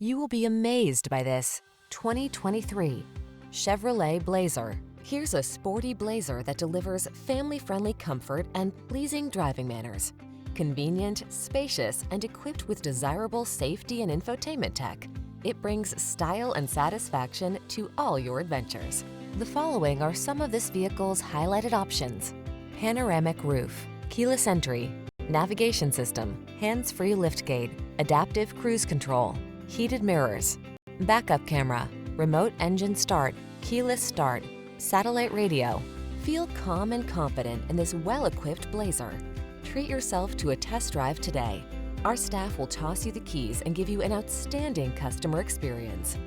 You will be amazed by this 2023 Chevrolet Blazer. Here's a sporty Blazer that delivers family-friendly comfort and pleasing driving manners. Convenient, spacious, and equipped with desirable safety and infotainment tech, it brings style and satisfaction to all your adventures. The following are some of this vehicle's highlighted options: panoramic roof, keyless entry, navigation system, hands-free liftgate, adaptive cruise control, heated mirrors, backup camera, remote engine start, keyless start, satellite radio. Feel calm and confident in this well-equipped Blazer. Treat yourself to a test drive today. Our staff will toss you the keys and give you an outstanding customer experience.